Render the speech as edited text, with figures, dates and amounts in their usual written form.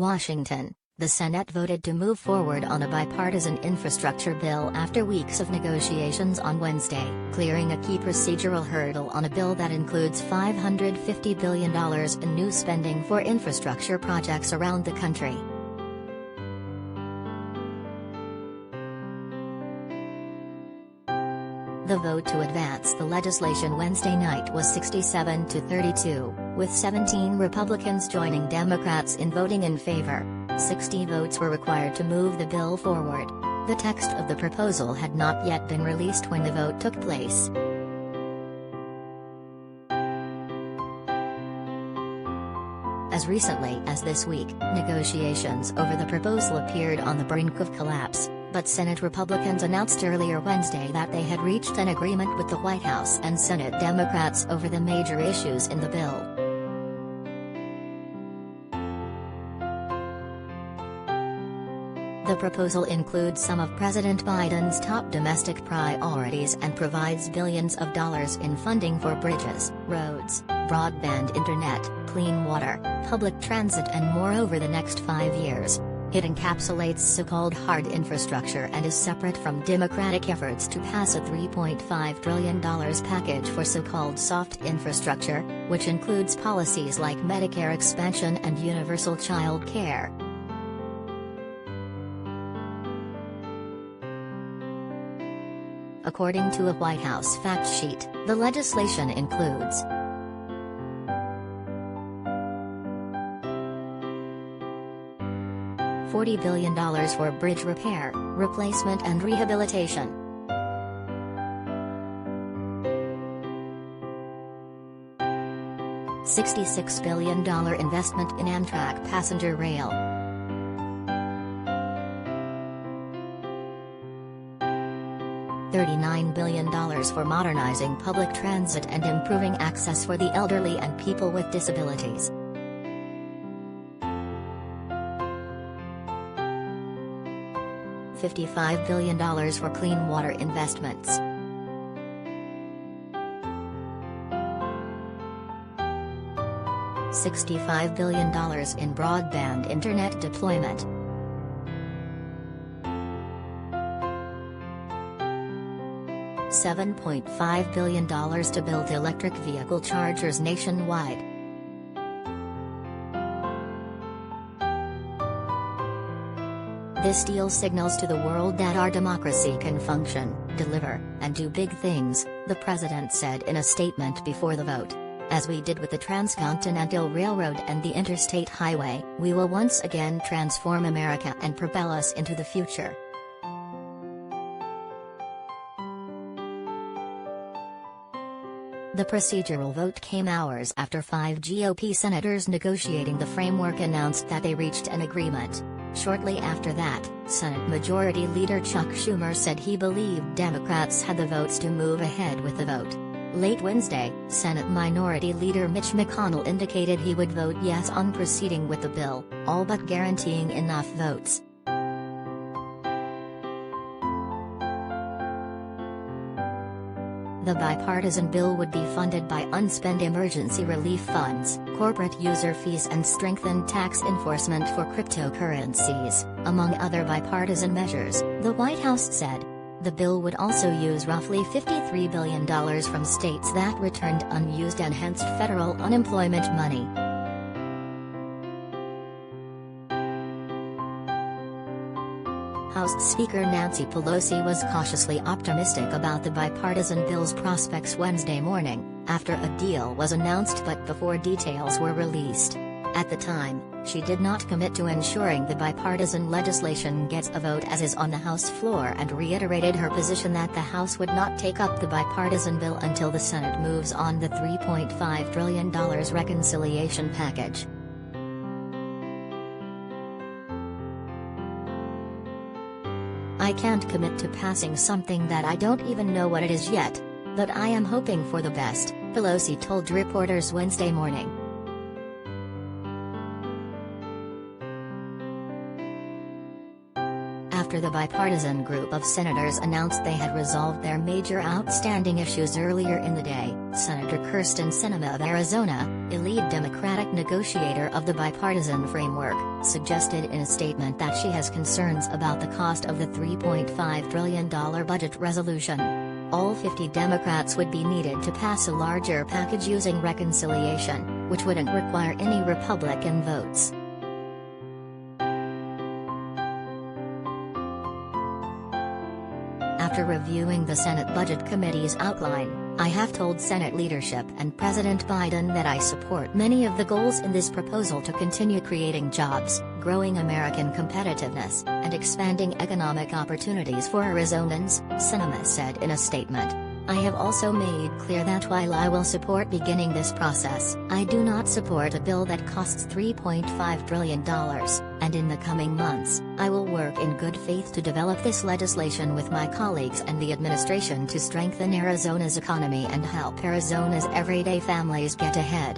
Washington, the Senate voted to move forward on a bipartisan infrastructure bill after weeks of negotiations on Wednesday, clearing a key procedural hurdle on a bill that includes $550 billion in new spending for infrastructure projects around the country. The vote to advance the legislation Wednesday night was 67 to 32, with 17 Republicans joining Democrats in voting in favor. 60 votes were required to move the bill forward. The text of the proposal had not yet been released when the vote took place. As recently as this week, negotiations over the proposal appeared on the brink of collapse, but Senate Republicans announced earlier Wednesday that they had reached an agreement with the White House and Senate Democrats over the major issues in the bill. The proposal includes some of President Biden's top domestic priorities and provides billions of dollars in funding for bridges, roads, broadband internet, clean water, public transit and more over the next 5 years. It encapsulates so-called hard infrastructure and is separate from Democratic efforts to pass a $3.5 trillion package for so-called soft infrastructure, which includes policies like Medicare expansion and universal child care. According to a White House fact sheet, the legislation includes $40 billion for bridge repair, replacement and rehabilitation. $66 billion investment in Amtrak passenger rail. $39 billion for modernizing public transit and improving access for the elderly and people with disabilities. $55 billion for clean water investments. $65 billion in broadband internet deployment. $7.5 billion to build electric vehicle chargers nationwide. This deal signals to the world that our democracy can function, deliver, and do big things, the president said in a statement before the vote. As we did with the Transcontinental Railroad and the Interstate Highway, we will once again transform America and propel us into the future. The procedural vote came hours after 5 GOP senators negotiating the framework announced that they reached an agreement. Shortly after that, Senate Majority Leader Chuck Schumer said he believed Democrats had the votes to move ahead with the vote. Late Wednesday, Senate Minority Leader Mitch McConnell indicated he would vote yes on proceeding with the bill, all but guaranteeing enough votes. The bipartisan bill would be funded by unspent emergency relief funds, corporate user fees and strengthened tax enforcement for cryptocurrencies, among other bipartisan measures, the White House said. The bill would also use roughly $53 billion from states that returned unused enhanced federal unemployment money. House Speaker Nancy Pelosi was cautiously optimistic about the bipartisan bill's prospects Wednesday morning, after a deal was announced but before details were released. At the time, she did not commit to ensuring the bipartisan legislation gets a vote as is on the House floor and reiterated her position that the House would not take up the bipartisan bill until the Senate moves on the $3.5 trillion reconciliation package. I can't commit to passing something that I don't even know what it is yet, but I am hoping for the best, Pelosi told reporters Wednesday morning. After the bipartisan group of senators announced they had resolved their major outstanding issues earlier in the day, Senator Kyrsten Sinema of Arizona, a lead Democratic negotiator of the bipartisan framework, suggested in a statement that she has concerns about the cost of the $3.5 trillion budget resolution. All 50 Democrats would be needed to pass a larger package using reconciliation, which wouldn't require any Republican votes. After reviewing the Senate Budget Committee's outline, I have told Senate leadership and President Biden that I support many of the goals in this proposal to continue creating jobs, growing American competitiveness, and expanding economic opportunities for Arizonans, Sinema said in a statement. I have also made clear that while I will support beginning this process, I do not support a bill that costs $3.5 trillion, and in the coming months, I will work in good faith to develop this legislation with my colleagues and the administration to strengthen Arizona's economy and help Arizona's everyday families get ahead.